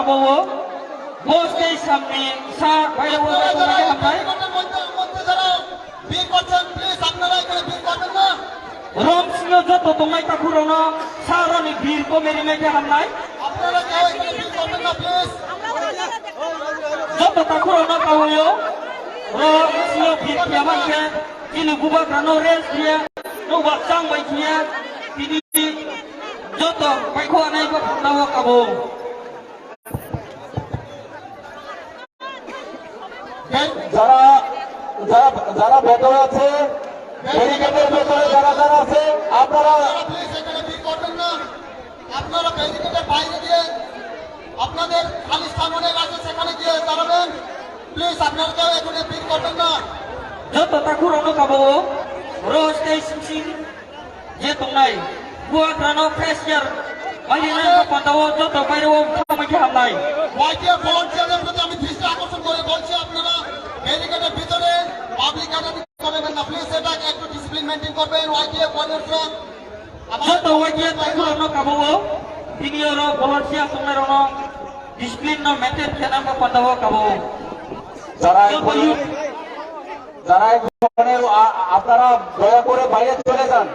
কাবাবো বসকে সামনে সা বাইরে তোমাকে হামনাই রম সিংহ যত তোমায় তাকুরনো সারনি বীর কো মেরি মেকে হামনাই যত তাকুরনো কাউyo rom siyo bit yaman ke ini gubak rano res dia no bakang bai kia ini joto bai ko anai ko tawo kabo যারা যারা যারা ভেতরে আছে ব্যারিকেডের ভেতরে যারা যারা আছে আপনারা প্লিজ এখানে ভিড় করবেন না আপনারা ব্যারিকেডের বাইরে গিয়ে আপনাদের খালি স্থান অনেক আছে সেখানে গিয়ে দাঁড়াবেন প্লিজ আপনারা কেউ এখানে ভিড় করবেন না joto takurono kabo ros kay sing je tongnai buat rano pressure bali na ko patawo joto bai ro kamai ke hamnai ওয়াইটিআর ভলান্টিয়ারদের প্রতি আমি দৃষ্টি আকর্ষণ করে বলছি আপনারা ব্যারিকেডের ভিতরে পাবলিক গার্ডেনিং করবেন না প্লিজ এটা একটু ডিসিপ্লিন মেইনটেইন করবেন ওয়াইটিআর ওয়ারিয়র্সরা joto wagia takurono kabo tini oro volunteer tongnai rono discipline no maintain kena ko patawo kabo যারা যারা এখানে আপনারা দয়া করে বাইরে চলে যান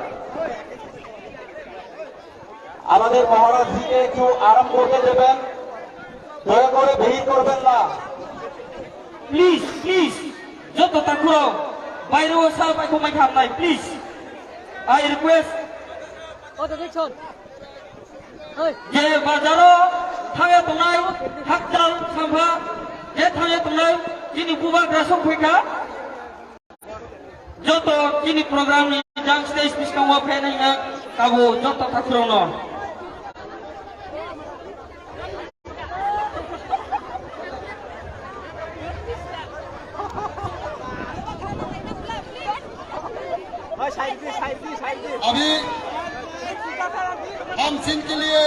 আমাদের মহারাজজিকে একটু আরাম করতে দেবেন দয়া করে ভিড় করবেন না please please joto takuro bai ro sa bai ko mai hamnai please I request je bazaro thangya tongnai hakjal sambha je thangya tongnai kini bubak rasok phika joto kini program ni jang stage biskang wa phe nai na kabo joto takurono अभी हम जिनके लिए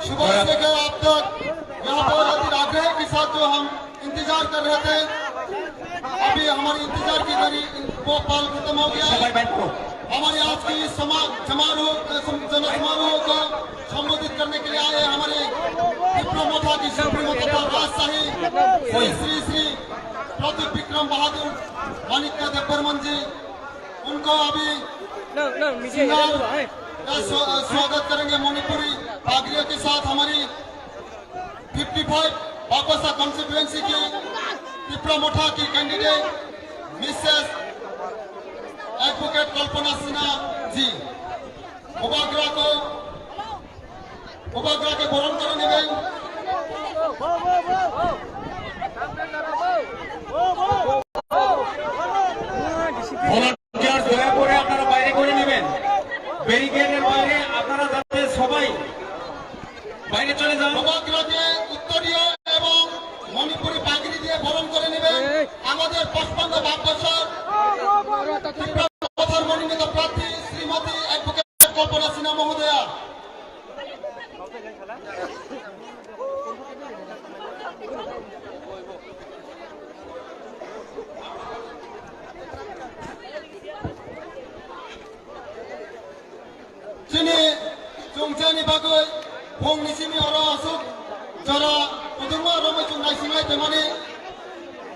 सुबह से लेकर अब तक यहाँ बहुत अधिक आग्रह के साथ जो हम इंतजार कर रहे थे अभी हमारी इंतजार की घड़ी वो पल खत्म हो गया हमारे आज की समारोह को संबोधित करने के लिए आए हमारे विक्रमोथा की सुप्रीमो तथा राजशाही श्री श्री प्रदीप विक्रम बहादुर माणिक्य देव बर्मन जी उनको अभी स्वागत करेंगे मणिपुरी पागरियों के साथ हमारी 55 बागोसा कॉन्स्टिट्यूएंसी की विक्रमोथा की कैंडिडेट मिसेस एडवोकेट कल्पना सिन्हा जी उबाग्रा के बरण कर नेবেন ভলান্টিয়ার দয়া করে আপনারা বাইরে করে নেবেন ব্যারিকেডের বাইরে আপনারা যাতে সবাই বাইরে চলে যান উবাগ্রাকে উত্তরীয় এবং মণিপুরি পাগড়ি দিয়ে বরণ করে নেবেন আমাদের 55 বাগবাসার প্রধান মনোনীত প্রার্থী শ্রীমতী অ্যাডভোকেট কল্পনা সিনহা মহোদয়া যিনি চংচানি বাগৈ ভং নিসিমি অর আসুক যারা উদুমা রমেচুং নাইসিংলাই তেমানি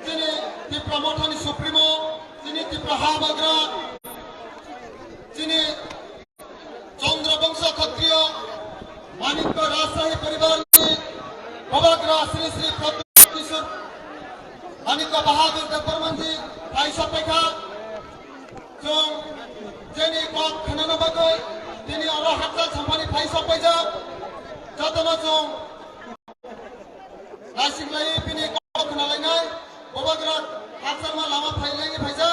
যিনি ত্রিপুরা মঠানি সুপ্রিমো যিনি ত্রিপুরা হাবাগ্রা যিনি চন্দ্রবংশ ক্ষত্রিয় মানিক্য রাজশাহী পরিবার বাবাগ্রা শ্রী শ্রী প্রদীপ কিশোর মানিক্য বাহাদুর দেব বর্মন জি তাই সাপেক্ষা जों जेनी कप खनानो बागै दिनै अरो हातला सामफानि फाइसा पाइजा जातनो जों नासिंलाय बिनि कप खनालायनाय बबाग्रा हातसामा लामा फाइलायनि फाइजा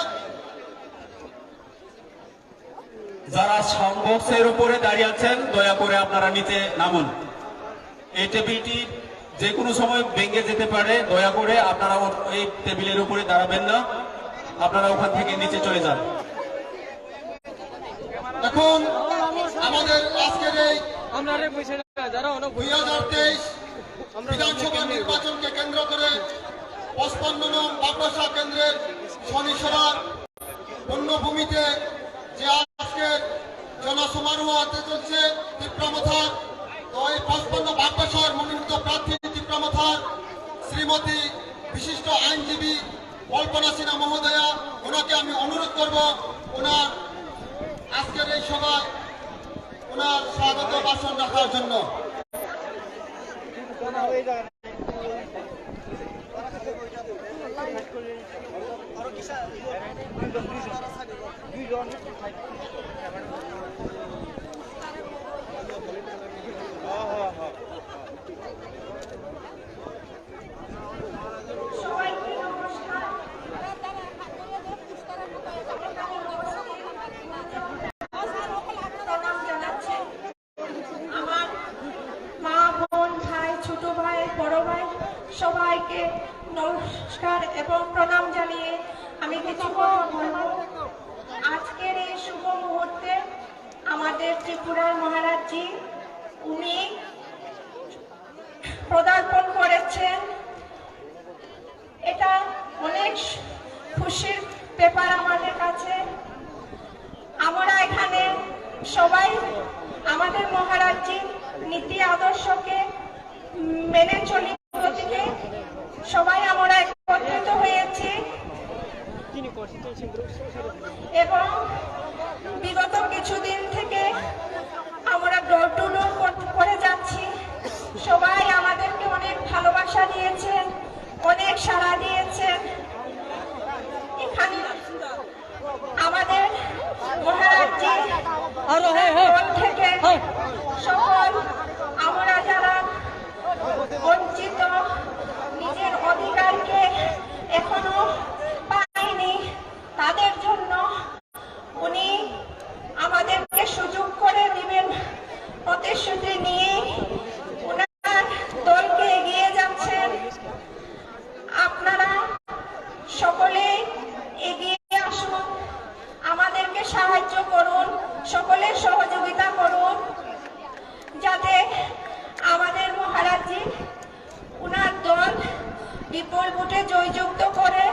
যারা সাউন্ড বক্সের উপরে দাঁড়িয়ে আছেন দয়া করে আপনারা নিচে নামুন এই টেবিলটি যে কোনো সময় ভেঙে যেতে পারে দয়া করে আপনারা এই টেবিলের উপরে দাঁড়াবেন না আপনারা ওখান থেকে নিচে চলে যান এখন আমাদের আজকের এই 2023 বিধানসভা নির্বাচনকে কেন্দ্র করে 55 নং বাগবাসা কেন্দ্রের শনিসভা পুণ্যভূমিতে যে আজকের জনসমারোহ হতে চলছে ত্রিপুরা তো এই 55 বাগবাসার মনোনীত প্রার্থী তীব্রমাথার শ্রীমতী বিশিষ্ট আইনজীবী কল্পনা সিনহা মহোদয়া, ওনাকে আমি অনুরোধ করব ওনার আজকের এই সভায় ওনার স্বাগত ভাষণ রাখার জন্য। সবাইকে নমস্কার এবং প্রণাম জানিয়ে আমি কিছু কথা বলবো। আজকের এই শুভ মুহূর্তে আমাদের ত্রিপুরার মহারাজজি উনি পদার্পণ করেছেন, এটা অনেক খুশির ব্যাপার আমাদের কাছে। আমরা এখানে সবাই আমাদের মহারাজজি নীতি আদর্শকে মেনে চলি, সবাই আমরা একত্রিত হয়েছি এবং বিগত কিছুদিন থেকে আমরা ডোর টু ডোর করে যাচ্ছি। সবাই আমাদেরকে অনেক ভালোবাসা দিয়েছেন, অনেক সাড়া দিয়েছেন। এখানে আমাদের মহারাজজি দল থেকে সকল আমরা যারা বঞ্চিত, নিজের অধিকারকে এখনো পায়নি, তাদের জন্য উনি আমাদেরকে সুযোগ করে দিবেন প্রতিশ্রুতি নিয়ে ওনার দলকে এগিয়ে যাচ্ছেন। আপনারা সকলে এগিয়ে আসুন, আমাদেরকে সাহায্য করুন, সকলের সহযোগিতা করুন, যাতে আমাদের মহারাজজি উনার দল বিপুল ভোটে জয়যুক্ত করে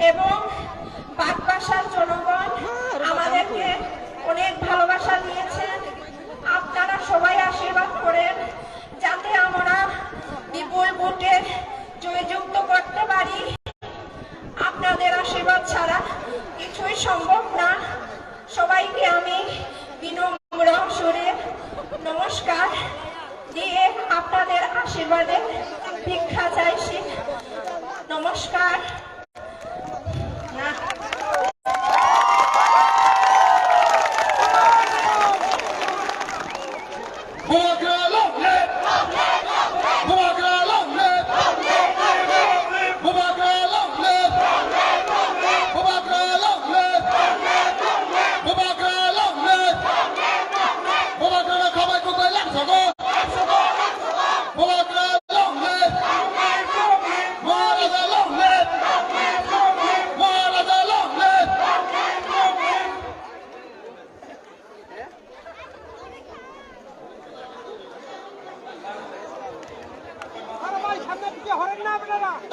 এবং বাগবাসার জনগণ আমাদেরকে অনেক ভালোবাসা দিয়েছেন। আপনারা সবাই আশীর্বাদ করেন যাতে আমরা বিপুল ভোটে জয়যুক্ত করতে পারি। আপনাদের আশীর্বাদ ছাড়া কিছুই সম্ভব না। সবাইকে আমি বিনম্র সুরে নমস্কার দিয়ে আপনাদের আশীর্বাদে ভিক্ষা চাইছি। নমস্কার।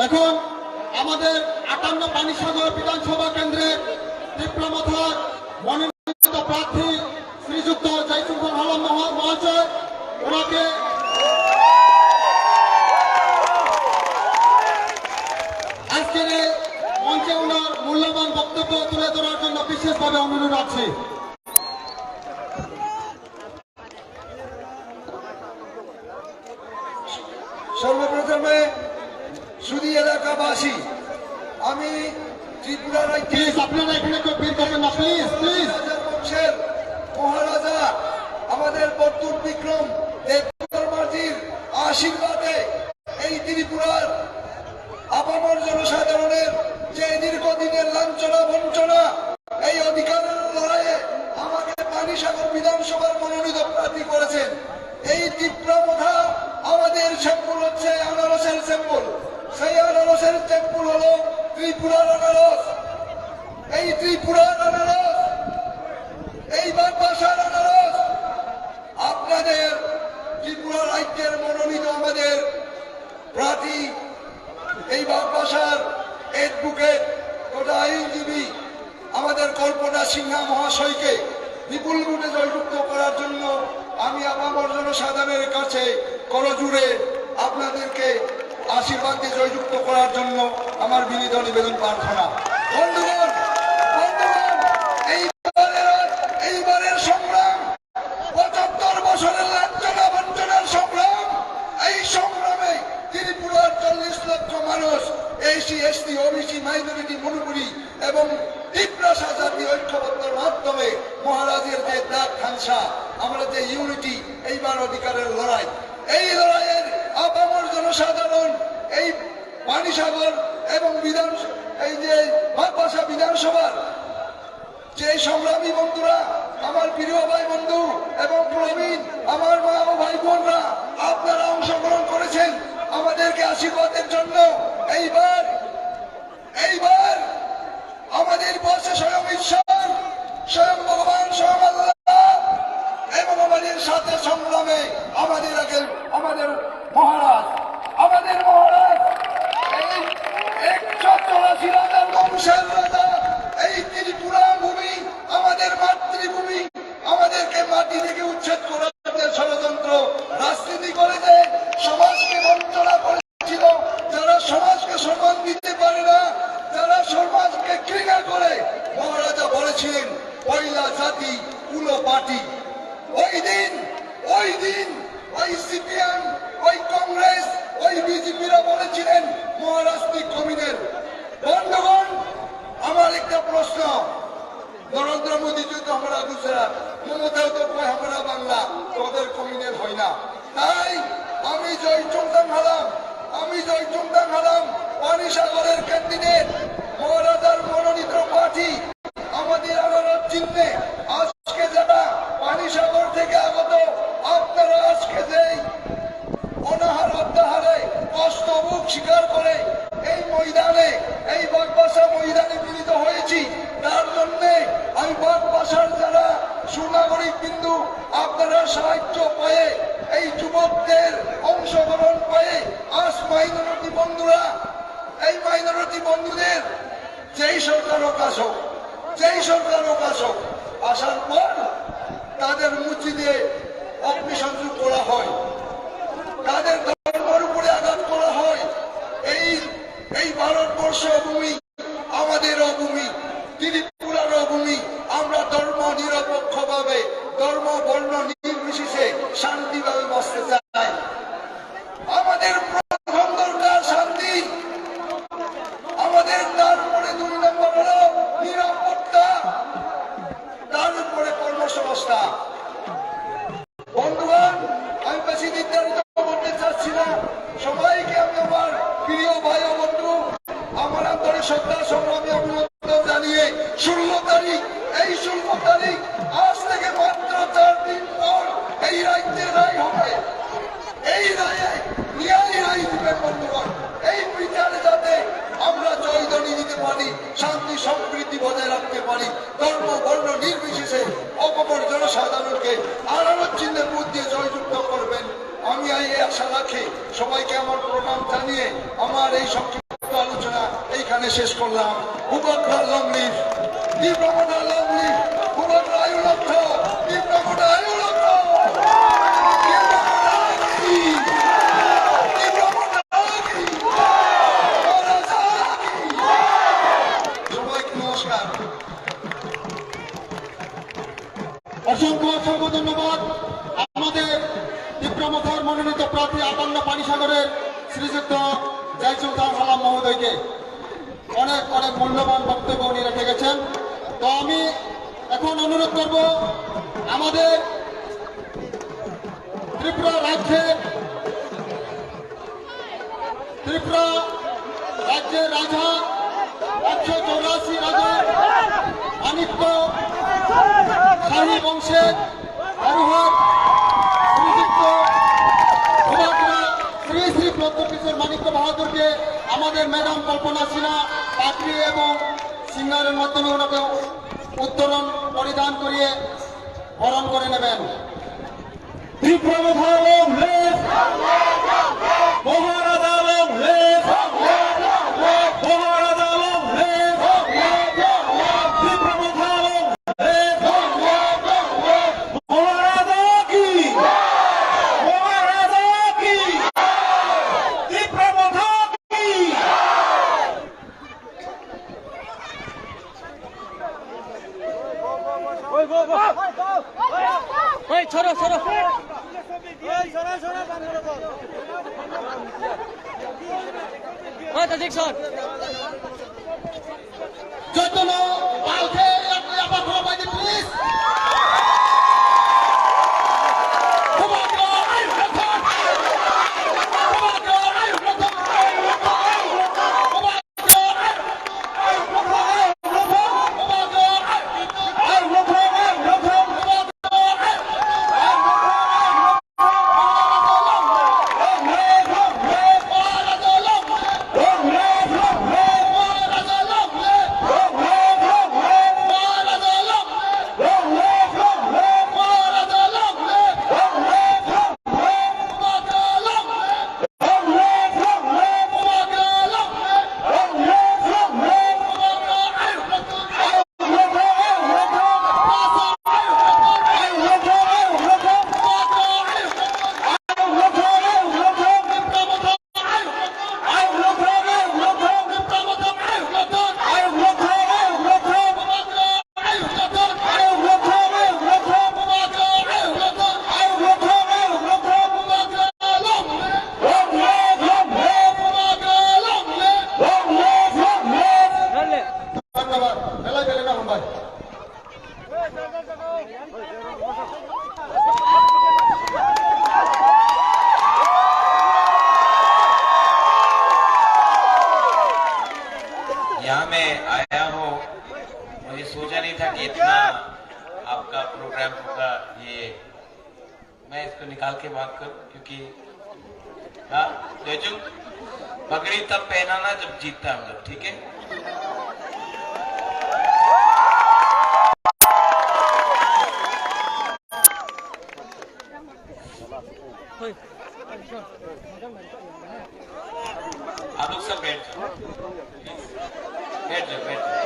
এখন আমাদের 58 পানিসাগর বিধানসভা কেন্দ্রের তীব্রমাথার মনোনীত প্রার্থী শ্রীযুক্ত জয়সুলতান আলম মহাশয়, ওনাকে আজকের মঞ্চে ওনার মূল্যবান বক্তব্য তুলে ধরার জন্য বিশেষভাবে অনুরোধ রাখছি। সর্বপ্রথমে সুদী এলাকাবাসী, আমি ত্রিপুরা প্লিজ আপনারা এখানে কেউ ভিড় করবেন না, প্লিজ প্লিজ। বংশের মহারাজা আমাদের বর্তুর বিক্রম দেববর্মাজির আশীর্বাদে এই ত্রিপুরার আপামর জনসাধারণের যে দীর্ঘদিনের লাঞ্ছনা বঞ্চনা, এই অধিকারের লড়াইয়ে আমাকে পানিসাগর বিধানসভার মনোনীত প্রার্থী করেছেন। এই তীব্রমাথা আমাদের স্যাম্পল হচ্ছে আনারসের স্যাম্পল। সেই আনারসের স্যাম্পল হলো ত্রিপুরার আনারস। এই ত্রিপুরার আনারস, এই বাগবাসার আনারস আপনাদের ত্রিপুরা রাজ্যের মনোনীত আমাদের প্রার্থী, এই বাগবাসার অ্যাডভোকেট তথা আইনজীবী আমাদের কল্পনা সিনহা মহাশয়কে বিপুল ভোটে জয়যুক্ত করার জন্য আমি আপামর জনসাধারণের কাছে করজুড়ে আপনাদেরকে আশীর্বাদ দিয়ে জয়যুক্ত করার জন্য আমার বিনীত নিবেদন প্রার্থনা। বন্ধুগণ, এইবারের সংগ্রাম 75 বছরের লাঞ্ছনা বঞ্চনার সংগ্রাম। এই সংগ্রামে ত্রিপুরার 40 লক্ষ মানুষ SC ST OBC minority Manipuri এবং ত্রিপুরা জাতি ঐক্যবদ্ধের মাধ্যমে মহারাজের যে দাগ খানসা, আমরা যে ইউনিটি, এইবার অধিকারের লড়াই, এই লড়াইয়ের আপামর জনসাধারণ এই পানিসাগর এবং এই যে বাগবাসা বিধানসভার যে সংগ্রামী বন্ধুরা, আমার প্রিয় ভাই বন্ধু এবং প্রবীণ আমার মা ও ভাই বোনরা, আপনারা অংশগ্রহণ করেছেন আমাদেরকে আশীর্বাদের জন্য। এইবার আমাদের পাশে স্বয়ং ঈশ্বর, স্বয়ং ভগবান, স্বয়ং আল্লাহ এবং আমাদের সাথে সংগ্রামে আমাদের মহারাজ এই 184 রাজার বংশের রাজা, এই ত্রিপুরা ভূমি আমাদের মাতৃভূমি, আমাদেরকে মাটি থেকে উচ্ছেদ করার ষড়যন্ত্র রাজনীতি করে যে সমাজকে বঞ্চনা করেছিল, যারা সমাজকে সম্মান দিতে পারে না, যারা সমাজকে ঘৃণা করে, মহারাজা বলেছিলেন পয়লা জাতি উলো পার্টি। ওই দিন ওই সিপিএম, ওই কংগ্রেস, ওই বিজেপিরা বলেছিলেন মহারাজ তুই কমিনের। বন্ধুগণ, আমার একটা প্রশ্ন, নরেন্দ্র মোদী তো আমরা গুজরাট, মমতাও তো কয় আমরা বাংলা, তোদের কমিনের হয় না। তাই আমি জয়চন্দান হালাম পানিসাগরের ক্যান্ডিডেট, মহারাজার মনোনীত প্রার্থী, আমাদের আনারত চিহ্নে আজকে যারা পানিসাগর থেকে আগত, আপনারা আজকে যেই অনাহার অত্যাহারে কষ্ট বুক স্বীকার করে এই ময়দানে, এই বাগবাসা ময়দানে মিলিত হয়েছি, তার জন্য আমি বাগবাসার যারা সুনাগরিক বিন্দু, আপনারা সাহায্য পেয়ে, এই যুবকদের অংশগ্রহণ পেয়ে আজ মাইনরিটি বন্ধুরা, এই মাইনরিটি বন্ধুদের যেই সরকার হোক আসার পর তাদের মসজিদে অগ্নিসংযোগ করা হয়, তাদের ধর্মের উপরে আঘাত করা হয়। এই ভারতবর্ষ ভূমি আমাদেরও ভূমি, ত্রিপুরারও ভূমি। আমরা ধর্ম নিরপেক্ষভাবে, ধর্ম বর্ণ নির্বিশেষে শান্তিভাবে বাঁচতে চাই। আমাদের প্রথম দরকার শান্তি, আমাদের তারপরে 2 নম্বর হলো নিরাপত্তা, তার উপরে কর্মসংস্থান। বন্ধুগণ, আমি বেশি নির্ধারিত করতে চাচ্ছি না, সবাইকে আমি আমার প্রিয় ভাই ও বন্ধু আমার আন্তরিক শ্রদ্ধা সংগ্রামী অভিনন্দন জানিয়ে 16 তারিখ আজ থেকে মাত্র 4 দিন পর এই রাজ্যের রায় হবে। এই রায়ে ন্যায় রায় দিবেন বন্ধুগণ। এই বিচারে যাতে আমরা জয়ধ্বনি দিতে পারি, শান্তি সম্প্রীতি বজায় রাখতে পারি, ধর্ম বর্ণ নির্বিশেষে অপর জনসাধারণকে আনারত চিহ্নের ভোট দিয়ে জয়যুক্ত করবেন। আমি এই আশা রাখি, সবাইকে আমার প্রণাম জানিয়ে আমার এই সংক্ষিপ্ত আলোচনা এইখানে শেষ করলাম। উপগ্রহ লং লিভ, তীব্রমোটা লং লিভ, উপগ্রহ আয়ু লক্ষ, তীব্রমোটা আয়ু লক্ষ, সবাইকে নমস্কার। অসংখ্য ধন্যবাদ আমাদের তীব্রমথার মনোনীত প্রার্থী 58 পানিসাগরের শ্রীযুক্ত জয়চন্দান হালাম মহোদয়কে। অনেক মূল্যবান বক্তব্য উনি রেখে গেছেন। তো আমি এখন অনুরোধ করব আমাদের ত্রিপুরা রাজ্যের রাজা 184 রাজার মানিক্য শাহী বংশের আরোহক শ্রীযুক্ত শ্রী শ্রী প্রদ্যোৎকিশোর মানিক্য বাহাদুরকে আমাদের ম্যাডাম কল্পনা সিনহা পাত্রী এবং সিঙ্গারের মাধ্যমে ওনাকে উত্তরণ পরিধান করিয়ে বরণ করে নেবেন। যতন পালকে আবার খোলা পাইনি প্লিজ यहाँ मैं आया हूँ, मुझे सोचा नहीं था कि इतना आपका प्रोग्राम होगा। ये मैं इसको निकाल के बात करूं क्योंकि हाँ जो पगड़ी तब पहनाना जब जीतता हम लोग, ठीक है। आप लोग सब बैठ जाओ, बैठ जाओ, बैठ जाओ।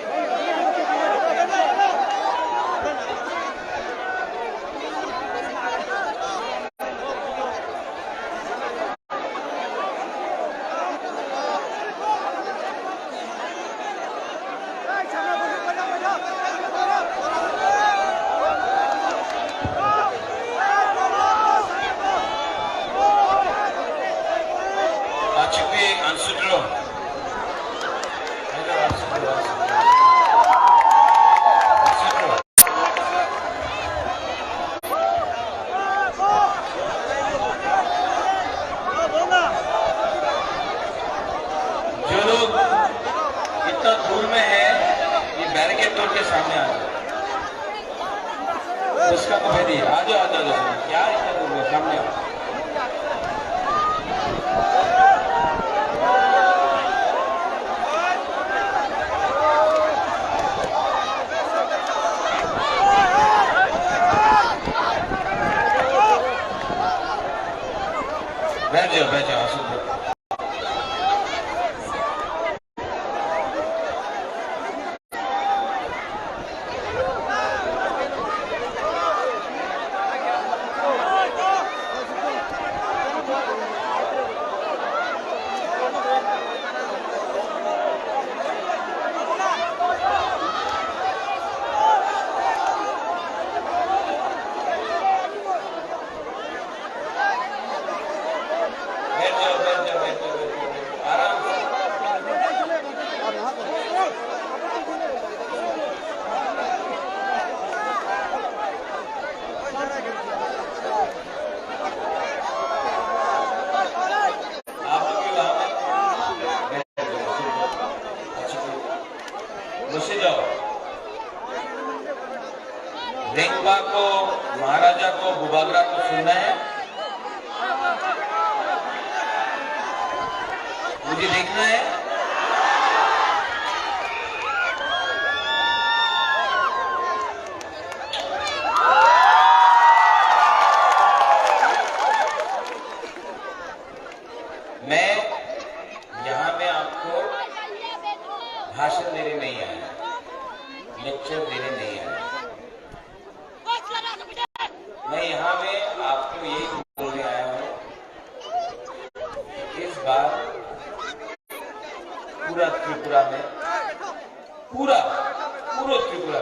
उसका तो है नहीं, आ जाओ क्या इतना दूर है, सामने आओ। बैठ जाओ आसुद। रेंगबा को, महाराजा को, बुबागरा को सुनना है, मुझे देखना है। मैं यहाँ में आपको भाषण देने नहीं आया, लेक्चर देने नहीं आया। मैं यहाँ में आपको यही बोलने आया हूँ, इस बार पूरा त्रिपुरा में, पूरा त्रिपुरा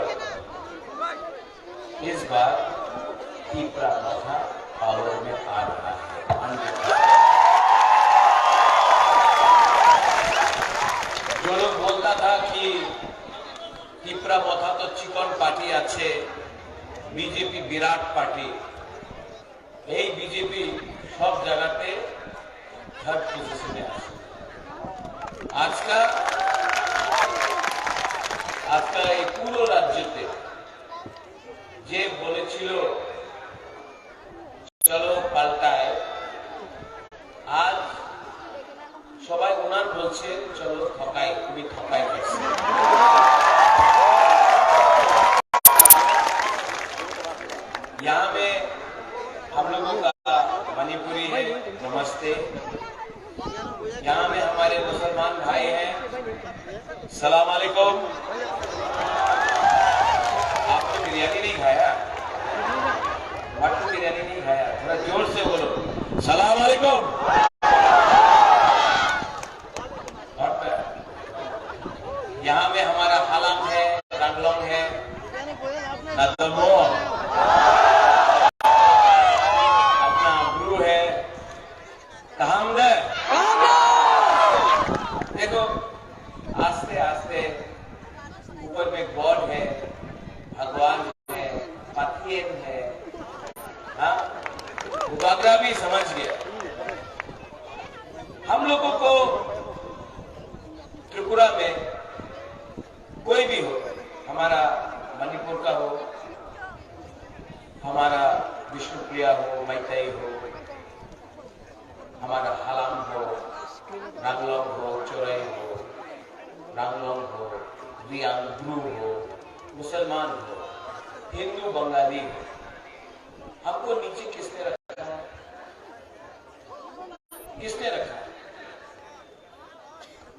इस बार त्रिपुरा मथा पावर में आ रहा है। जो लोग बोलता था कि त्रिपुरा मथा तो चिकन पार्टी আছে, बीजेपी विराट पार्टी, এই बीजेपी सब জায়গাতে थर्ड पोजिशने আছে। আজকাল এই পুরো রাজ্যতে যে বলেছিল চলো পাল্টায়, আজ সবাই ওনার বলছে চলো ঠকাই, তুমি ঠকাই গেছে। यहाँ में हम लोगों का मणिपुरी है, नमस्ते। यहाँ में हमारे मुसलमान भाई हैं, सलाम अलैकुम। आपने बिरयानी नहीं खाया, मटन बिरयानी नहीं खाया, थोड़ा जोर से बोलो सलाम अलैकुम। यहाँ में हमारा हालाम है, रंगलोंग है, नदमो अपना गुरु है, तहामदर। देखो आस्ते आस्ते ऊपर में गॉड है, भगवान है, पतियन है, हाँ उबागरा भी समझ गया। हम लोगों को त्रिपुरा में कोई भी हो, हमारा मणिपुर का हो, हमारा विष्णुप्रिया हो, मैतेई हो, हमारा हालाम हो, नागलोंग हो, चोरई हो, नागलोंग हो, रियांग ब्रू हो, मुसलमान हो, हिंदू बंगाली हो, हमको नीचे किसने रखा है? किसने रखा है?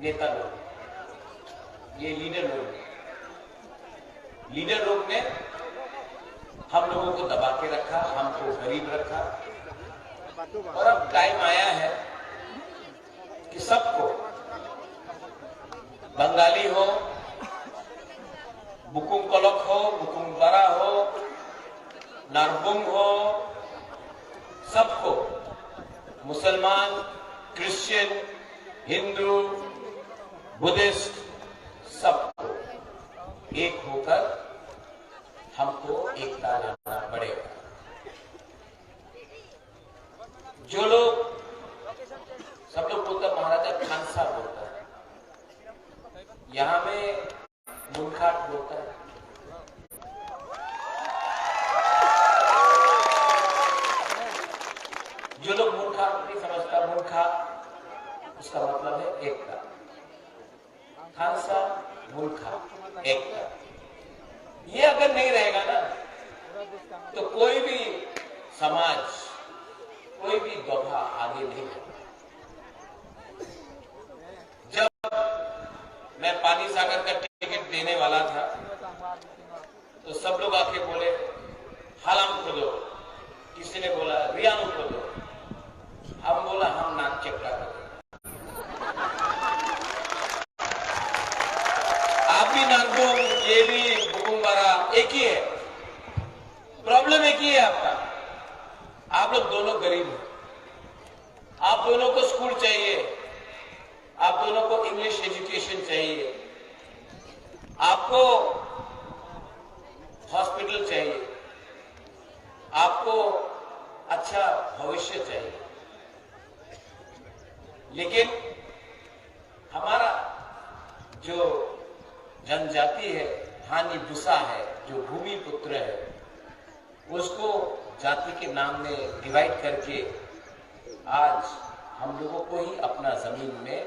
नेता लोग, ये लीडर लोग ने हम लोगों को दबा के रखा, हमको गरीब रखा। और अब टाइम आया है कि सबको, बंगाली हो, बुकुंग कलक हो, बुकुंग बरा हो, नारबुंग हो, सबको, मुसलमान, क्रिश्चियन, हिंदू, बुद्धिस्ट, सबको एक होकर हमको एकता लाना पड़ेगा। जो लोग, सब लोग बोलता महाराजा खानसा बोलता है, यहां में मुनखाट बोलता है। जो लोग मुनखाट नहीं समझता, मुनखा उसका मतलब है एकता। खानसा, मुनखा, एकता। ये अगर नहीं रहेगा ना तो कोई भी समाज, कोई भी दफा आगे नहीं बढ़ेगा। जब मैं पानी सागर का टिकट देने वाला था तो सब लोग आके बोले हालाम खोदो, किसी ने बोला रियान खोदो, हम बोला हम नाक चक्का करें। आप भी नागबोंग, ये भी बुकुंबारा एक ही है, प्रॉब्लम एक ही है आपका। आप लोग दोनों गरीब हैं, आप दोनों को स्कूल चाहिए, आप दोनों को इंग्लिश एजुकेशन चाहिए, आपको हॉस्पिटल चाहिए, आपको अच्छा भविष्य चाहिए। लेकिन हमारा जो जनजाति है, हानि भूसा है, जो भूमि पुत्र है, उसको जाति के नाम में डिवाइड करके आज हम लोगों को ही अपना जमीन में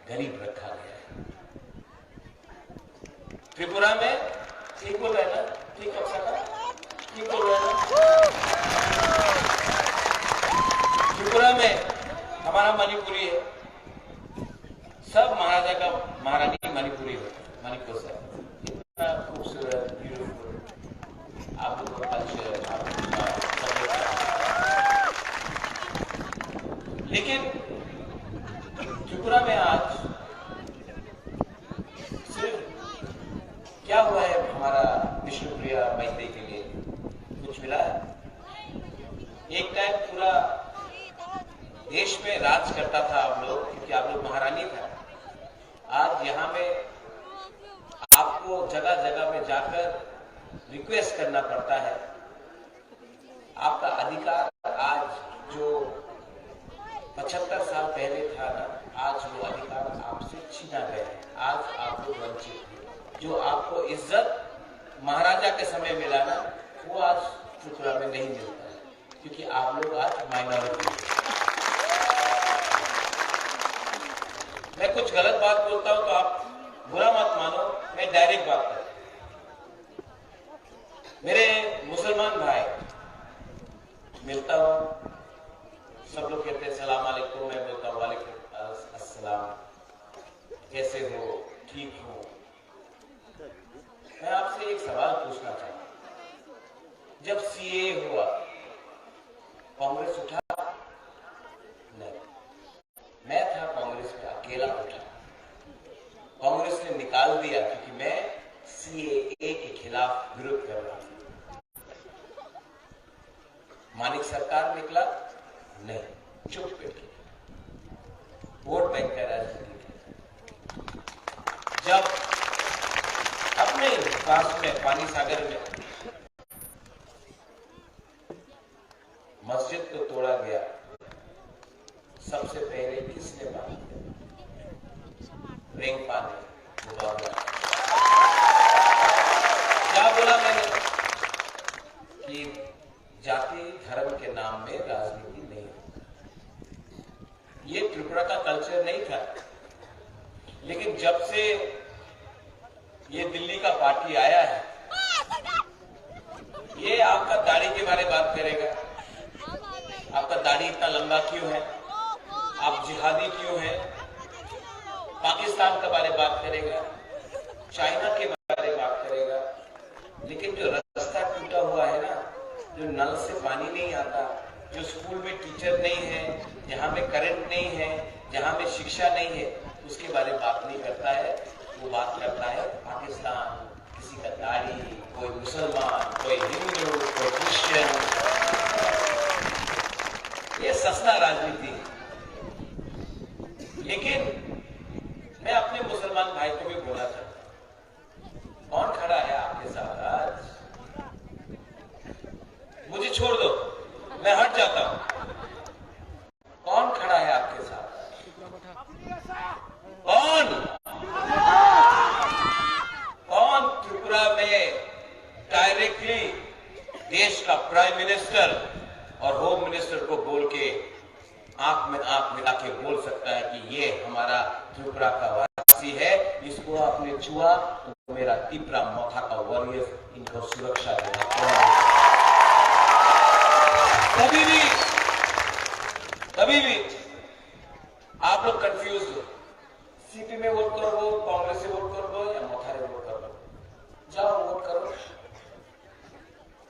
गरीब रखा गया है। त्रिपुरा में ठीक बोल रहे ना, ठीक हो सका, ठीक बोल रहे ना। त्रिपुरा में हमारा मणिपुरी है, सब महाराजा का महारानी मणिपुरी होता है, मणिपुर से इतना खूबसूरत, ब्यूटीफुल आप लोगों का कल्चर, आप लोगों का सभ्यता। लेकिन त्रिपुरा में आज सिर्फ क्या हुआ है हमारा विष्णुप्रिया मैतेई के लिए, कुछ मिला है? एक टाइम पूरा देश में राज करता था आप लोग, क्योंकि आप लोग महारानी था। आज यहाँ में आपको जगह जगह में जाकर रिक्वेस्ट करना पड़ता है। आपका अधिकार आज जो 75 साल पहले था ना, आज वो अधिकार आपसे छीना गया है। आज आप लोग वंचित हैं। जो आपको इज्जत महाराजा के समय मिला ना, वो आज त्रिपुरा में नहीं मिलता है, क्योंकि आप लोग आज माइनॉरिटी हैं। मैं कुछ गलत बात बोलता हूं तो आप बुरा मत मानो, मैं डायरेक्ट बात करता हूं। मेरे मुसलमान भाई मिलता हूं, सब लोग कहते हैं सलाम अलैकुम, मैं बोलता हूं वालेकुम अस्सलाम, कैसे हो, ठीक हो। मैं आपसे एक सवाल पूछना चाहता हूं, जब सीए हुआ कांग्रेस उठा? नहीं, मैं था कांग्रेस में, अकेला उठा। कांग्रेस ने निकाल दिया क्योंकि मैं सीएए के खिलाफ विरोध कर रहा था। मानिक सरकार निकला? नहीं, चुप बैठे, वोट बैंक का राजनीति। जब अपने पास में पानी सागर में मस्जिद को तोड़ा गया, सबसे पहले किसने बात किया? रेंगपा ने क्या बोला मैंने कि जाति धर्म के नाम में राजनीति नहीं है। ये त्रिपुरा का कल्चर नहीं था, लेकिन जब से ये दिल्ली का पार्टी आया है, ये आपका दाढ़ी के बारे में बात करेगा। आपका दाढ़ी इतना लंबा क्यों है? आप जिहादी क्यों हैं? पाकिस्तान के बारे में बात करेगा, चाइना के बारे में बात करेगा। लेकिन जो रास्ता टूटा हुआ है ना, जो नल से पानी नहीं आता, जो स्कूल में टीचर नहीं है, जहां में करंट नहीं है, जहां में शिक्षा नहीं है, उसके बारे में बात नहीं करता है। वो बात करता है पाकिस्तान, किसी का दाढ़ी, कोई मुसलमान, कोई हिंदू, कोई क्रिश्चियन। ये सस्ता राजनीति है। लेकिन मैं अपने मुसलमान भाई को भी बोलना चाहता हूं, कौन खड़ा है आपके साथ आज? मुझे छोड़ दो, मैं हट जाता हूं। कौन खड़ा है आपके साथ? कौन त्रिपुरा में डायरेक्टली देश का प्राइम मिनिस्टर और होम मिनिस्टर को बोल के आंख में आंख मिला के बोल सकता है कि ये हमारा त्रिपुरा का वासी है, इसको आपने छुआ तो मेरा त्रिपुरा मौथा का वॉरियर इनको सुरक्षा देना। कभी भी आप लोग कंफ्यूज हो, सीपी में वोट करो, कांग्रेस से वोट करो या मोथारे वोट करो, जाओ वोट करो,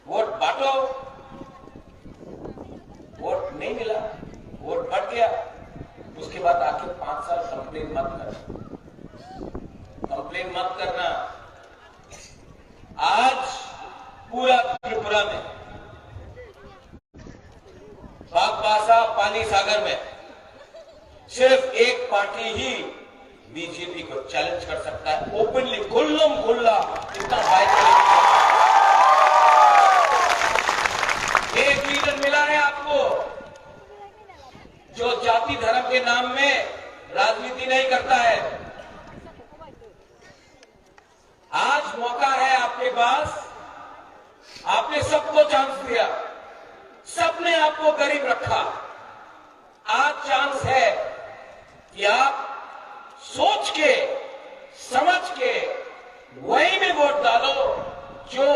वोट बांटो। वोट नहीं मिला, वोट बढ़ गया, उसके बाद आके 5 साल कंप्लेन मत करना। आज पूरा त्रिपुरा में, बागबासा, पानी सागर में सिर्फ एक पार्टी ही बीजेपी को चैलेंज कर सकता है, ओपनली, खुल्लम खुल्ला, इतना एक लीडर मिला है आपको जो जाति धर्म के नाम में राजनीति नहीं करता है। आज मौका है आपके पास, आपने सबको चांस दिया, सबने आपको गरीब रखा। आज चांस है कि आप सोच के, समझ के वही में वोट डालो जो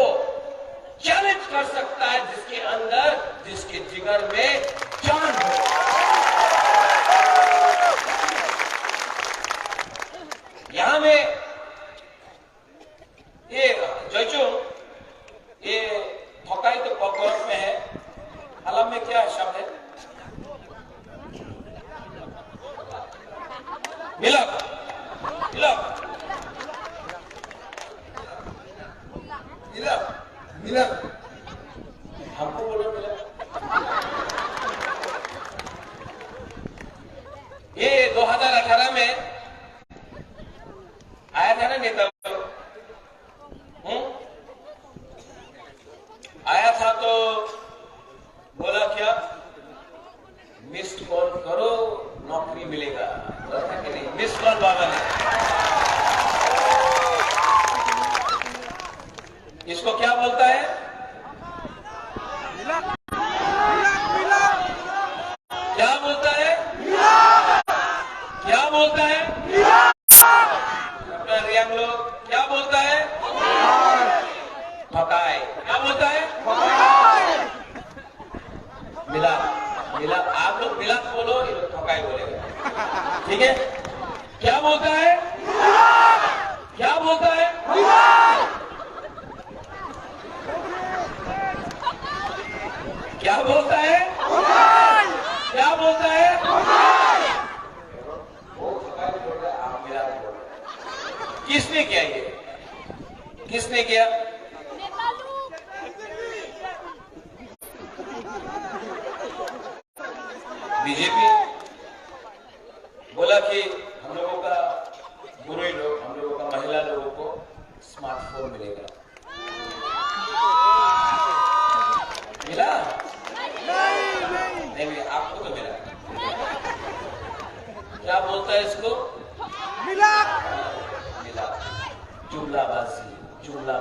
चैलेंज कर सकता है, जिसके अंदर, जिसके जिगर में जान हो। यहां में ये जयचो, ये थकाई तो पकौड़ में है, हलम में क्या शब्द है? मिलक, मिलक, मिलक, मिलक। लोग, क्या बोलता है? ठकाए। क्या बोलता है? मिला मिला, आप लोग मिला बोलो, ये लोग ठकाए बोलेगा। ठीक है, क्या बोलता है? क्या बोलता है? क्या बोलता है? क्या बोलता है? वो ठकाए बोल रहा है, आप मिला बोल रहे हैं। किसने किया ये? किसने किया? बीजेपी बोला कि हम लोगों का बुरे लोग, हम लोगों का महिला लोगों को स्मार्टफोन मिलेगा। मिला? नहीं, आपको तो मिला। क्या बोलता है इसको? मिला। मिला, जुमलाबाजी, जुमला।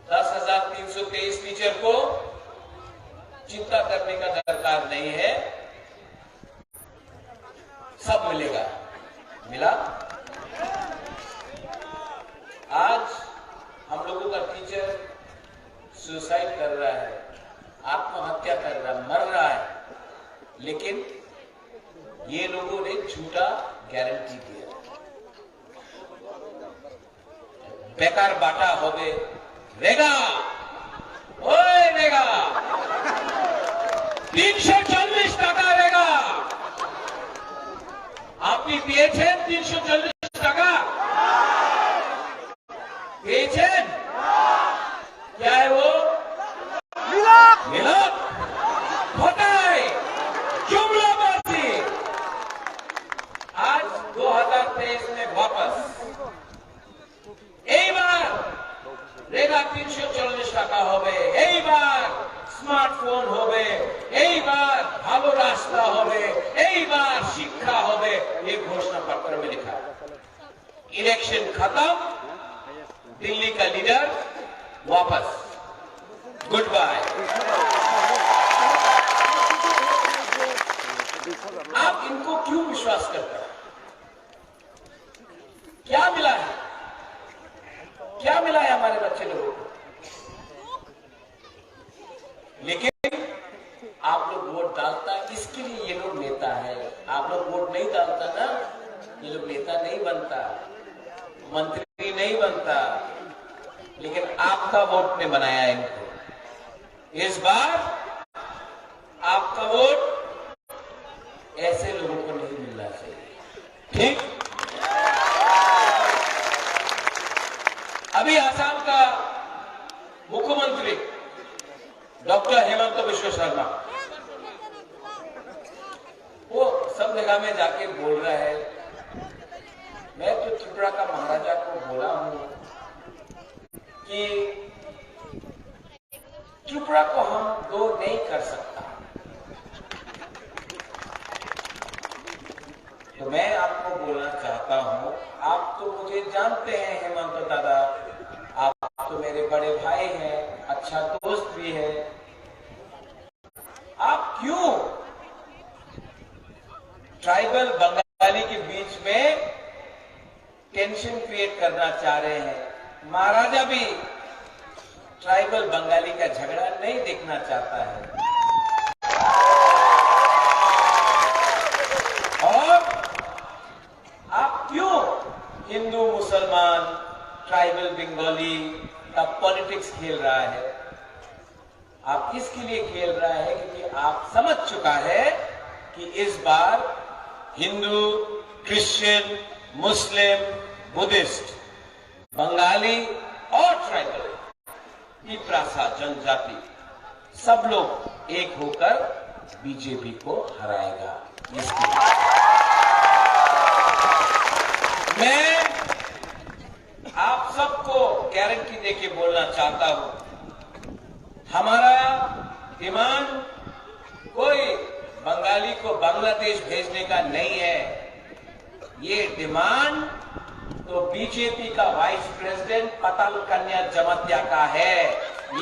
10,323 टीचर को चिंता करने का दरकार नहीं है, सब मिलेगा। मिला? आज हम लोगों का टीचर सुसाइड कर रहा है, आत्महत्या कर रहा है, मर रहा है, लेकिन ये लोगों ने झूठा गारंटी दिया। बेकार बाटा होबे रेगा, ओए रेगा 340 টাকা রেগা। আপনি পেয়েছেন 340 টাকা? পেয়েছেন? क्या है वो? मिलाद, फटाए, जुमलाबाजी। आज 2023 में वापस এইবার রেগা 340 টাকা হবে, এইবার স্মার্টফোন হবে, এইবার ভালো রাস্তা হবে, এইবার শিক্ষা হবে, ये घोषणा पत्र में लिखा है। इलेक्शन खत्म, दिल्ली का लीडर वापस, गुड बाय। आप इनको क्यों विश्वास करते हैं? क्या मिला है? क्या मिला है हमारे बच्चे लोगों को? लेकिन आप लोग वोट डालता है, इसके लिए ये लोग नेता है। आप लोग वोट नहीं डालता ना, ये लोग नेता नहीं बनता, मंत्री नहीं बनता, लेकिन आपका वोट ने बनाया इनको। इस बार आपका वोट ऐसे लोगों को नहीं मिलना चाहिए, ठीक? अभी आसाम का मुख्यमंत्री डॉक्टर हेमंत बिश्व शर्मा, वो सब जगह में जाके बोल रहा है, मैं तो त्रिपुरा का महाराजा को बोला हूं कि त्रिपुरा को हम दो नहीं कर सकता। तो मैं आपको बोलना चाहता हूं, आप तो मुझे जानते हैं हेमंत दादा, आप तो मेरे बड़े भाई हैं, अच्छा दोस्त भी है। आप क्यों ट्राइबल बंगाली के बीच में टेंशन क्रिएट करना चाह रहे हैं? महाराजा भी ट्राइबल बंगाली का झगड़ा नहीं देखना चाहता है। और आप क्यों हिंदू मुसलमान ट्राइबल बंगाली का पॉलिटिक्स खेल रहा है? आप इसके लिए खेल रहा है क्योंकि आप समझ चुका है कि इस बार हिंदू, क्रिश्चियन, मुस्लिम, बुद्धिस्ट, बंगाली और ट्राइबल, तिप्रासा जनजाति सब लोग एक होकर बीजेपी को हराएगा। इसके मैं आप सबको गारंटी देके बोलना चाहता हूं, हमारा डिमांड कोई बंगाली को बांग्लादेश भेजने का नहीं है। ये डिमांड तो बीजेपी का वाइस प्रेसिडेंट पताल कन्या जमातिया का है,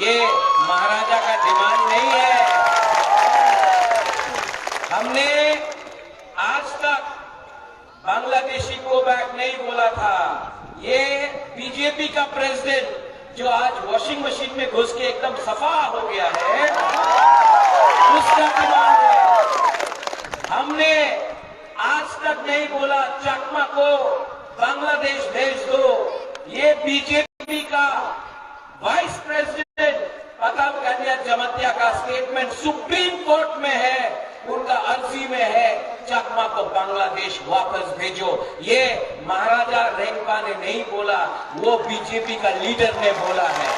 ये महाराजा का डिमांड नहीं है। हमने आज तक बांग्लादेशी को बैक नहीं बोला था। ये बीजेपी का प्रेसिडेंट जो आज वॉशिंग मशीन में घुस के एकदम सफा हो गया है, उसका डिमांड है। हमने आज तक नहीं बोला चकमा को बांग्लादेश भेज दो। ये बीजेपी का वाइस प्रेसिडेंट प्रताप गंडिया जमातिया का स्टेटमेंट सुप्रीम कोर्ट में है, उनका अर्जी में है चकमा को बांग्लादेश वापस भेजो। ये महाराजा रेंगपा ने नहीं बोला, वो बीजेपी का लीडर ने बोला है।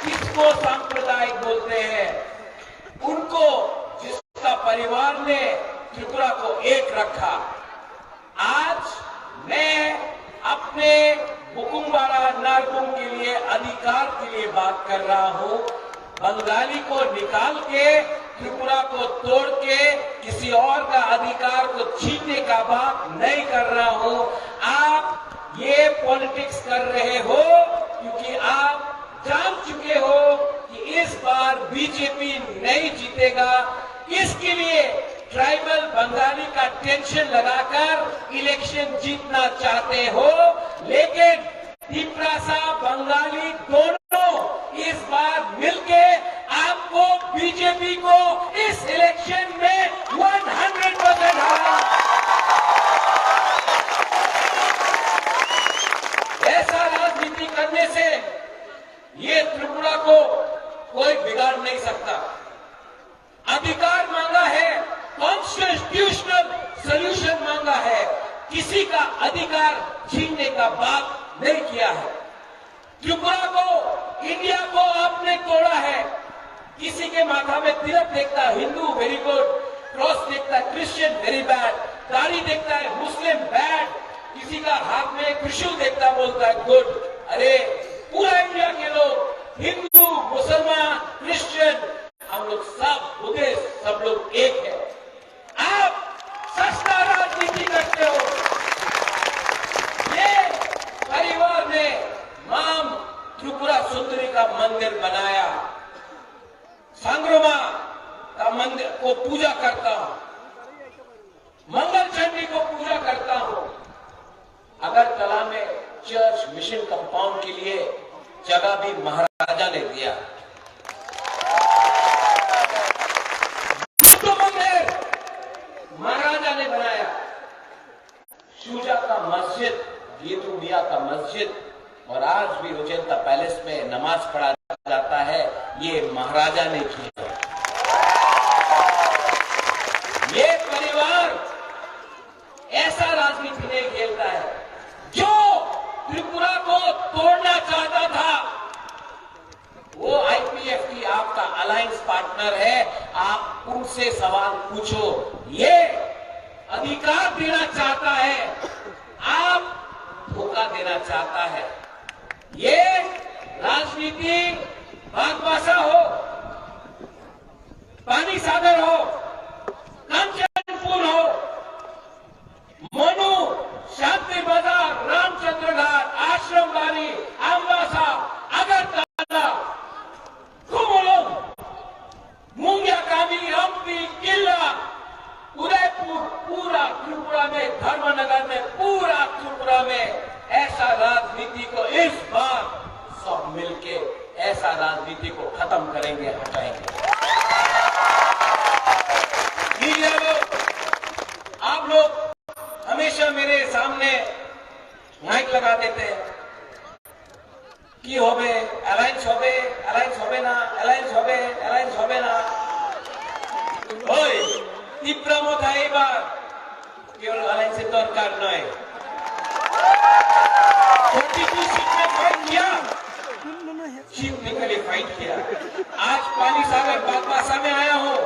किसको सांप्रदायिक बोलते हैं? उनको जिसका परिवार ने त्रिपुरा को एक रखा। आज मैं अपने बुकुम्बारा नारकुम के लिए अधिकार के लिए बात कर रहा हूं। बंगाली को निकाल के त्रिपुरा को तोड़ के किसी और का अधिकार को छीनने का बात नहीं कर रहा हूं। आप ये पॉलिटिक्स कर रहे हो क्योंकि आप जान चुके हो कि इस बार बीजेपी नहीं जीतेगा। इसके लिए ट्राइबल बंगाली का टेंशन लगाकर इलेक्शन जीतना चाहते हो, लेकिन तिपरासा बंगाली दोनों इस बार मिलके आपको बीजेपी को इस इलेक्शन में 100% हराएंगे। ऐसा राजनीति करने से ये त्रिपुरा को कोई बिगाड़ नहीं सकता। अधिकार मांगा है, कॉन्स्टिट्यूशनल सॉल्यूशन मांगा है, किसी का अधिकार छीनने का बात नहीं किया है। त्रिपुरा को, इंडिया को आपने तोड़ा है। किसी के माथा में तिलक देखता है हिंदू वेरी गुड, क्रॉस देखता है क्रिश्चियन वेरी बैड, दाढ़ी देखता है मुस्लिम बैड, किसी का हाथ में त्रिशूल देखता बोलता है गुड। अरे पूरा इंडिया के लोग हिंदू, मुसलमान, क्रिश्चियन, हम लोग सब बुद्धिस्ट, सब लोग एक है। आप सस्ता राजनीति करते हो। ये परिवार ने माम त्रिपुरा सुंदरी का मंदिर बनाया, संग्रमा का मंदिर को पूजा करता हूं, मंगल चंडी को पूजा करता हूं। अगरतला में चर्च मिशन कंपाउंड के लिए जगह भी महाराजा ने दिया। महाराजा ने बनाया। शुजा का मस्जिद, येतु मिया का मस्जिद, और आज भी उजैनता पैलेस में नमाज पढ़ा जाता है, ये महाराजा ने किया। ये परिवार ऐसा राजनीति नहीं खेलता है। जो त्रिपुरा को तोड़ना चाहता था वो आईपीएफटी आपका अलायंस पार्टनर है, आप उनसे सवाल पूछो। ये अधिकार देना चाहता है, आप धोखा देना चाहता है। ये राजनीति बागबासा हो, पानी सागर हो, कंचनपुर हो, मनु, शांति बाजार, रामचंद्र घाट, आश्रम बारी, अम्बासा, अगरतला, मुंगिया कामी, हम्पी, किला, उदयपुर, पूरा त्रिपुरा में, धर्मनगर में, पूरा त्रिपुरा में ऐसा राजनीति को इस बार सब मिलके ऐसा राजनीति को खत्म करेंगे, हटाएंगे। मीडिया लोग, आप लोग हमेशा मेरे सामने माइक लगा देते हैं कि होबे अलायंस होबे, अलायंस होबे ना, अलायंस होबे, अलायंस होबे ना। ओए त्रिपुरा मथा एबार केवल अलायंस दरकार नय, 42 सीट में फाइट किया, टेक्निकली फाइट किया। आज पानी सागर बागबासा में आया हूं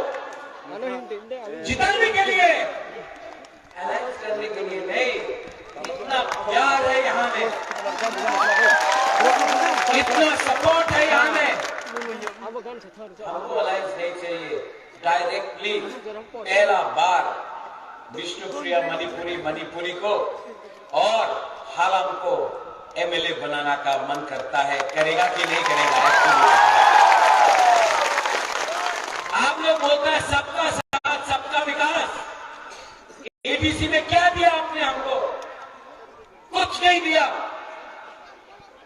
जिताने के लिए, अलायंस करने के लिए नहीं। इतना प्यार है यहाँ में, इतना सपोर्ट है यहाँ में। हमको अलायंस नहीं चाहिए। डायरेक्टली पहला बार विष्णुप्रिया मणिपुरी को और हालम को एमएलए बनाना का मन करता है। करेगा कि नहीं करेगा? आप लोग बोलते हैं सबका साथ सबका विकास, एबीसी में क्या दिया आपने हमको? कुछ नहीं दिया।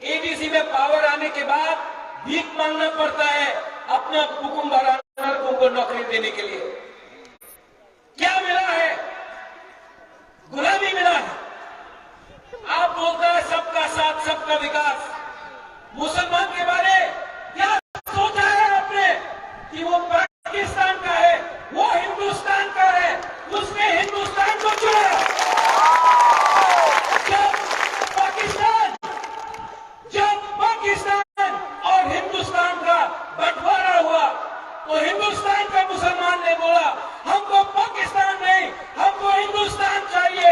एबीसी में पावर आने के बाद भीख मांगना पड़ता है अपना हुकुमरान को नौकरी देने के लिए। क्या मिला है? गुलामी मिला है। आप बोलता है सबका साथ सबका विकास। मुसलमान के बारे क्या सोचा है आपने कि वो पाकिस्तान का है, वो हिंदुस्तान का है? उसने हिंदुस्तान को चुना। जब पाकिस्तान और हिंदुस्तान का बंटवारा हुआ तो हिंदुस्तान का मुसलमान ने बोला हमको पाकिस्तान नहीं, हमको हिंदुस्तान चाहिए।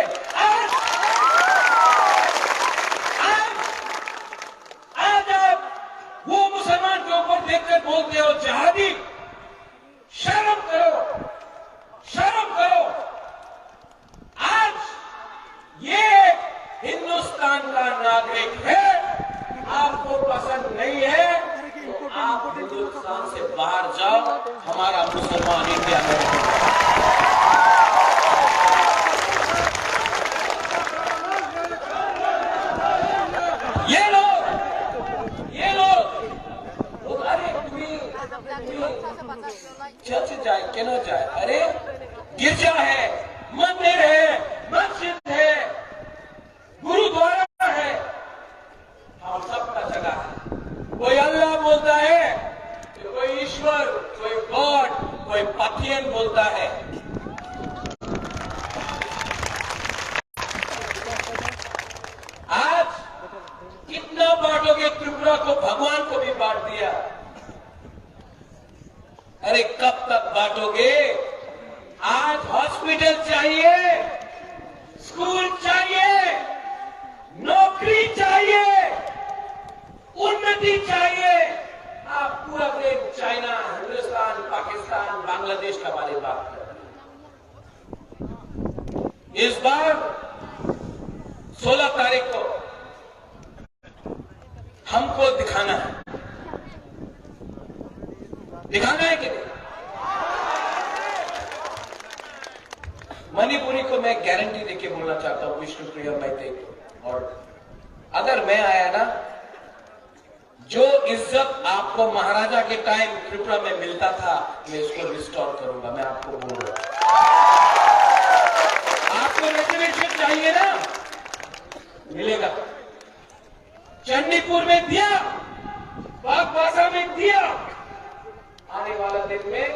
आज आप वो मुसलमान के ऊपर देखकर बोलते हो जिहादी। शर्म करो, शर्म करो। आज ये हिंदुस्तान का नागरिक है, आपको पसंद नहीं है तो आप हिंदुस्तान से बाहर जाओ। हमारा मुसलमान इंडिया में ये लोग अरे चर्च जाए क्यों ना जाए? अरे गिरजा है, मंदिर है, मस्जिद है, गुरुद्वारा है, हम सबका जगह है। कोई अल्लाह बोलता है, कोई ईश्वर, कोई गॉड, कोई पथियन बोलता है। आज कितना बांटोगे? त्रिपुरा को भगवान को भी बांट दिया। अरे कब तक बांटोगे? आज हॉस्पिटल चाहिए, स्कूल चाहिए, नौकरी चाहिए, उन्नति चाहिए। आप पूरा देश चाइना, हिंदुस्तान, पाकिस्तान, बांग्लादेश का बारे में बात कर रहे हैं। इस बार 16 तारीख को हमको दिखाना है कि नहीं? मणिपुरी को मैं गारंटी देके बोलना चाहता हूं, विष्णुप्रिया मैते को। और अगर मैं आया ना, जो इज्जत आपको महाराजा के टाइम त्रिपुरा में मिलता था, मैं इसको रिस्टोर करूंगा। मैं आपको बोल रहा हूं। आपको रिजर्वेशन चाहिए ना, मिलेगा। चंडीपुर में दिया, बागबासा में दिया, आने वाला दिन में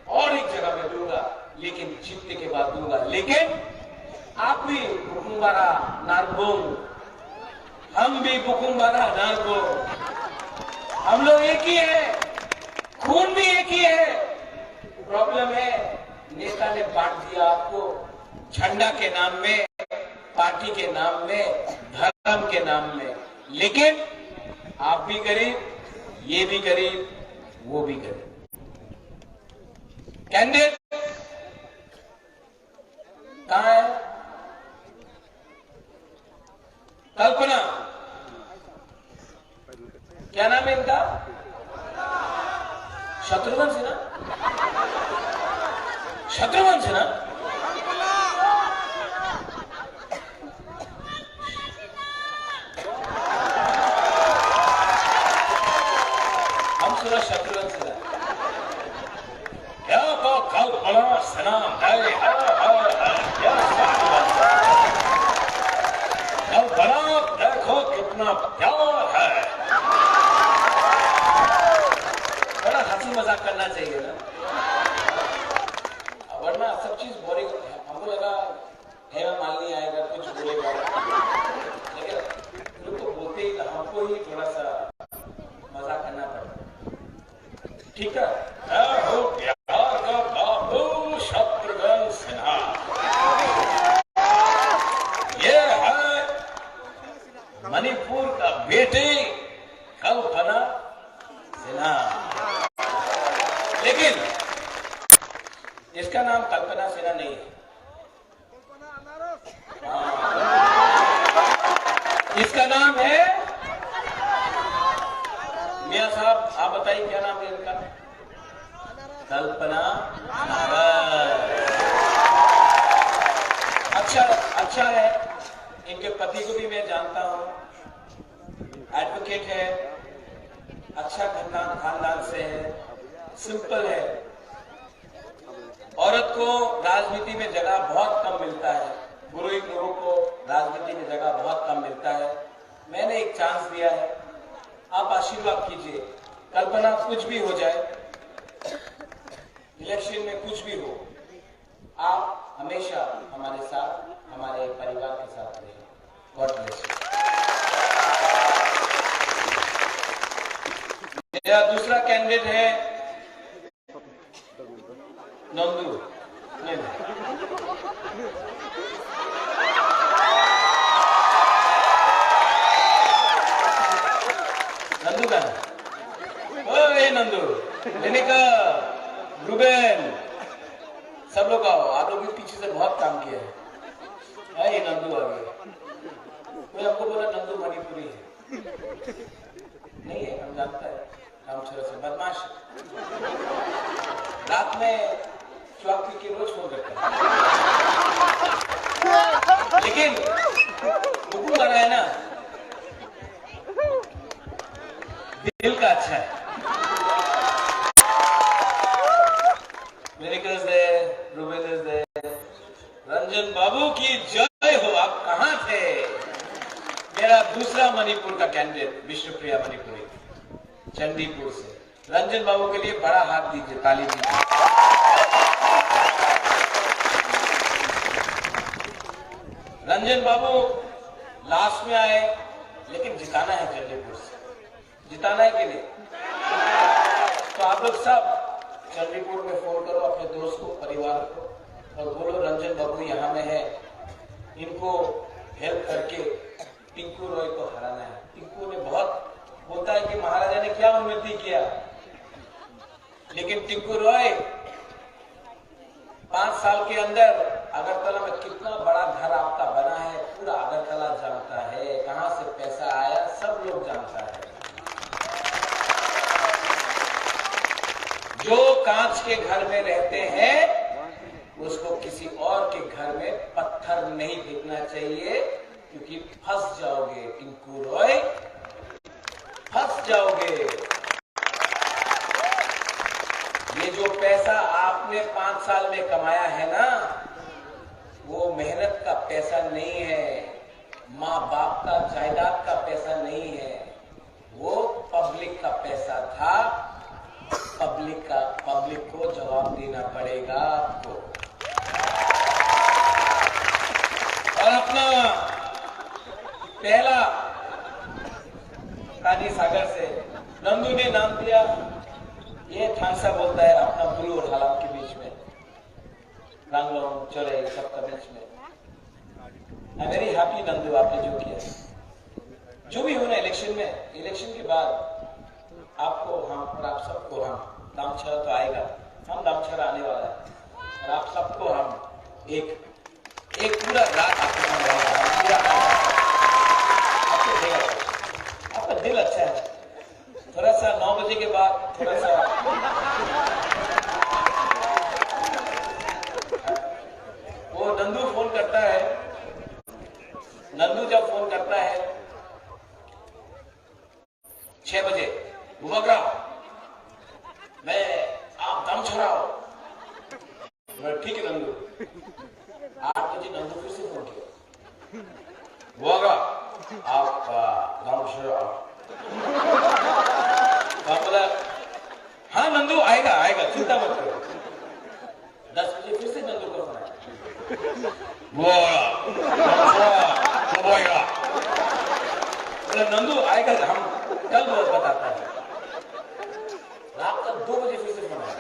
और एक जगह में दूंगा, लेकिन जीतने के बाद दूंगा। लेकिन आप भी बुकुम्बारा नारगोंग, हम भी बुकुम्बारा नारगोंग, हम लोग एक ही है, खून भी एक ही है। प्रॉब्लम है नेता ने बांट दिया आपको, झंडा के नाम में, पार्टी के नाम में, धर्म के नाम में। लेकिन आप भी गरीब, ये भी गरीब, वो भी गरीब। कैंडिडेट कहां है? कल्पना, क्या नाम है इनका? शत्रुघ्न सिन्हा। शत्रुघ्न सिन्हा, हम सुना शत्रुघ्न सिन्हा। क्या तो कल्पना सिन्हा है, कल्पना देखो कितना प्यार है। बड़ा हंसी मजाक करना चाहिए ना, वरना सब चीज बोरिंग। हमको लगा हेमा मालिनी आएगा, कुछ बोलेगा, लेकिन लोग तो बोलते ही, हमको ही थोड़ा सा मजाक करना पड़ता। ठीक है, हो बिहार का बाबू शत्रुघ्न सिन्हा, ये है मणिपुर का बेटे कल्पना सिन्हा। लेकिन इसका नाम कल्पना सिन्हा नहीं है, इसका नाम है, मियां साहब आप बताइए क्या नाम है इनका? कल्पना नारद। अच्छा है। इनके पति को भी मैं जानता हूं, एडवोकेट है, अच्छा खानदान से है, सिंपल है। औरत को राजनीति में जगह बहुत कम मिलता है, पुरोहित लोगों को राजनीति में जगह बहुत कम मिलता है। मैंने एक चांस दिया है, आप आशीर्वाद कीजिए। कल्पना कुछ भी हो जाए, इलेक्शन में कुछ भी हो, आप हमेशा हमारे साथ, हमारे परिवार के साथ रहिए। God bless you. मेरा दूसरा कैंडिडेट है नंदू। नंदू का ओए नंदू, लेनिका, रूबेन, सब लोग आओ। आप लोग भी पीछे से बहुत काम किया है। ये नंदू आ गया। कोई आपको बोला नंदू मणिपुरी है, नहीं है, हम जानता है। रामचंद्र से बदमाश, रात में चौकी के रोज फोन करता है, लेकिन हुकुम कर रहा है ना, दिल का अच्छा है। मेरे रंजन बाबू की जय हो। आप कहां थे? मेरा दूसरा मणिपुर का कैंडिडेट विष्णुप्रिया मणिपुरी, चंडीपुर से। रंजन बाबू के लिए बड़ा हाथ दीजिए, ताली दीजिए। रंजन बाबू लास्ट में आए, लेकिन जिताना है चंडीपुर से। जिताना है कि नहीं? तो आप लोग सब चंडीपुर में फोन करो अपने दोस्त को, परिवार को, और बोलो रंजन बाबू यहाँ में है, इनको हेल्प करके टिंकू रॉय को हराना है। टिंकू ने बहुत बोलता है कि महाराजा ने क्या उन्नति किया, लेकिन टिंकू रॉय 5 साल के अंदर अगरतला में कितना बड़ा घर आपका बना है, पूरा अगरतला जानता है। कहां से पैसा आया सब लोग जानता है। जो कांच के घर में रहते हैं उसको किसी और के घर में पत्थर नहीं फेंकना चाहिए, क्योंकि फंस जाओगे टिंकू रॉय, फंस जाओगे। ये जो पैसा आपने 5 साल में कमाया है ना, वो मेहनत का पैसा नहीं है, माँ बाप का जायदाद का पैसा नहीं है, वो पब्लिक का पैसा था। पब्लिक को जवाब देना पड़ेगा आपको। और अपना पहला कानी सागर से नंदू ने नाम दिया, ये ठांसा बोलता है अपना बुलू और हालात के बीच में, रंगलों चले सबका बीच में। आई वेरी हैप्पी नंदू, आपने जो किया, जो भी होना इलेक्शन में, इलेक्शन के बाद आपको हम और आप सबको हम, दामछरा तो आएगा, हम दामछरा आने वाला है, और आप सबको हम एक पूरा रात आपको देगा। आपका दिल अच्छा है, थोड़ा सा 9 बजे के बाद थोड़ा सा वो नंदू फोन करता है। नंदू जब फोन करता है 6 बजे, बुबकरा मैं आप दम छुड़ाओ, ठीक है नंदू। 8 बजे नंदू फिर से फोन किया, बुबकरा आप दम छुड़ाओ। बोला हाँ नंदू आएगा, चिंता मत करो। 10 बजे फिर से नंदू को फोन आया, नंदू आएगा, हम कल बताता है। रात का 2 बजे फिर से फोन आया,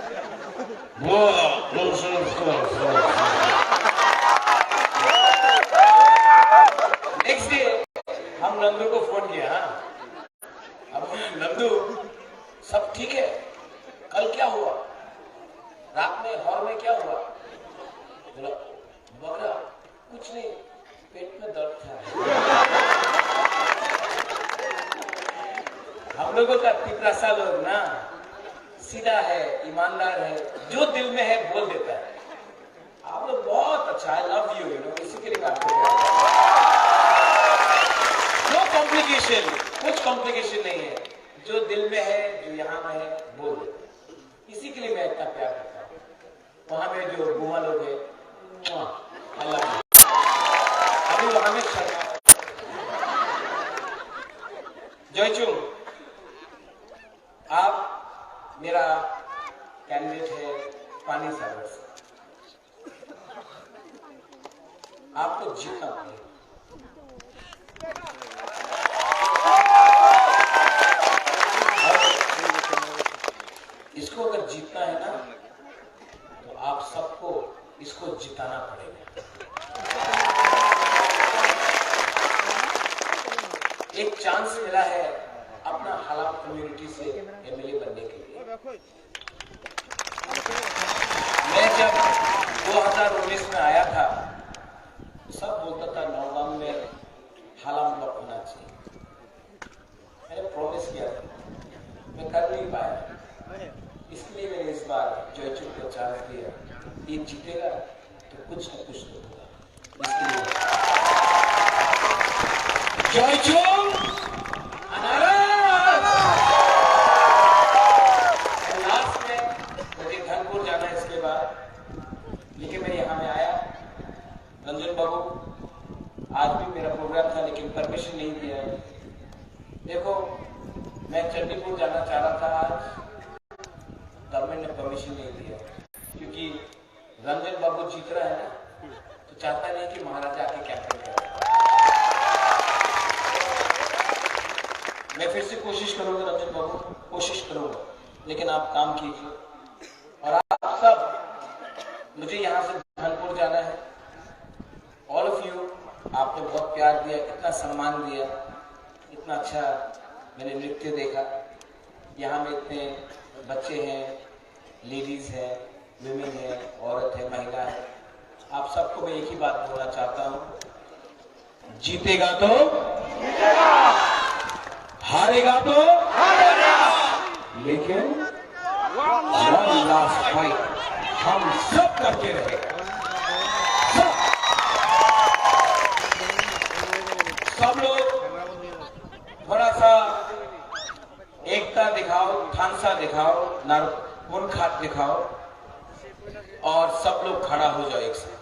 नेक्स्ट डे हम नंदू को फोन किया। अब नंदू सब ठीक है, कल क्या हुआ, रात में हॉल में क्या हुआ? बोला बकरा कुछ नहीं, पेट में दर्द था। हम लोगों का पिपरासा लोग ना सीधा है, ईमानदार है, जो दिल में है बोल देता है। आप लोग बहुत अच्छा, आई लव यू, इसी के लिए आपको प्यार। नो कॉम्प्लिकेशन, कुछ कॉम्प्लिकेशन नहीं है, जो दिल में है, जो यहाँ में है, बोल। इसी के लिए मैं इतना प्यार करता हूँ। वहां में जो बुआ लोग है, अल्लाह अभी वहां में शर्मा जयचुंग, आप मेरा कैंडिडेट है पानी सागर से, आपको जीतना पड़ेगा। इसको अगर जीतना है ना, तो आप सबको इसको जिताना पड़ेगा। एक चांस मिला है अपना हालात कम्युनिटी से एमएलए बनने के लिए। मैं जब 2019 में आया था, सब बोलता था नौगाम में हालाम ब्लॉक होना चाहिए। मैंने प्रॉमिस किया था, मैं कर नहीं पाया, इसलिए मैंने इस बार जयचुंग को चांस दिया। ये जीतेगा तो कुछ न कुछ तो होगा, इसलिए जयचुंग लास्ट में मुझे धनपुर जाना है इसके बाद, लेकिन मैं यहाँ में आया। रंजन बाबू, आज भी मेरा प्रोग्राम था लेकिन परमिशन नहीं दिया। देखो, मैं चंडीपुर जाना चाह रहा था आज, गवर्नमेंट ने परमिशन नहीं दिया, क्योंकि रंजन बाबू जीत रहा है ना, तो चाहता नहीं कि महाराजा आके कैंपेन करे। मैं फिर से कोशिश करूंगा रंजन बाबू, कोशिश करूंगा, लेकिन आप काम कीजिए। और आप सब, मुझे यहाँ से धनपुर जाना है। ऑल ऑफ यू, आपने बहुत प्यार दिया, इतना सम्मान दिया, इतना अच्छा मैंने नृत्य देखा। यहाँ में इतने बच्चे हैं, लेडीज हैं, विमेन है, औरत है, महिला है। आप सबको मैं एक ही बात बोलना चाहता हूँ, जीतेगा तो जीतेगा, हारेगा तो हारेगा, लेकिन वन लास्ट फाइट हम सब करके रहेगा। सब लोग थोड़ा सा एकता दिखाओ, थानसा दिखाओ, मुनखात दिखाओ, और सब लोग खड़ा हो जाओ एक साथ।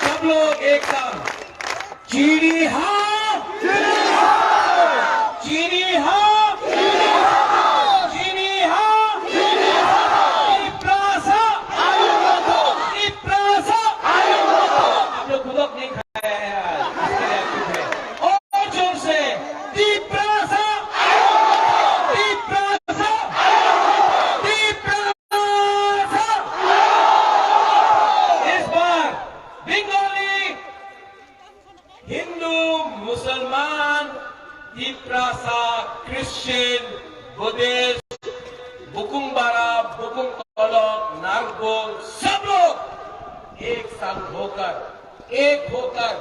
सब लोग एक साथ, चीनी हाँ, चीनी हाँ, चीनी हाँ, चीनी हाँ, इप्रासा, इप्रासा। आप लोग खुदक नहीं खाया है आज, और जोर से इप्रासा, इप्रासा, इप्रासा। इस बार बंगाली, हिंदू, मुसलमान, तिप्रासा, क्रिश्चियन, बुद्धिस्ट, बुकुम्बारा, बुकुमकोलक, नागबोल, सब लोग एक साथ होकर, एक होकर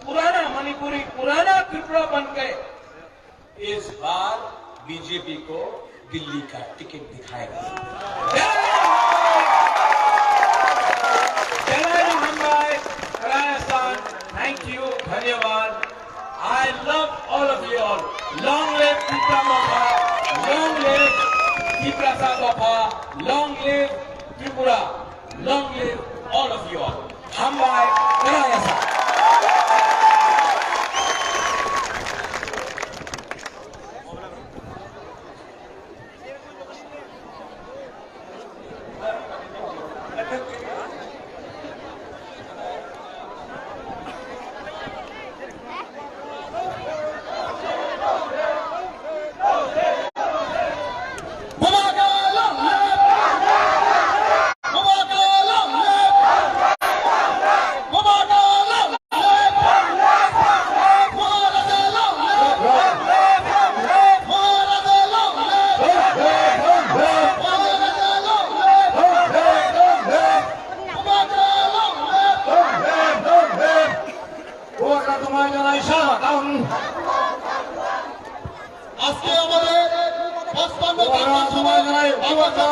पुराना मणिपुरी, पुराना त्रिपुरा बन गए। इस बार बीजेपी को दिल्ली का टिकट दिखाएगा। Thank you, धन्यवाद। I love all of you all. Long live Tripura Bapha, long live Tripura Bapha, long live Tripura, long live all of you all. Hambai Karayasa. আমাদের 55 ঘন্টা সময় আমাদের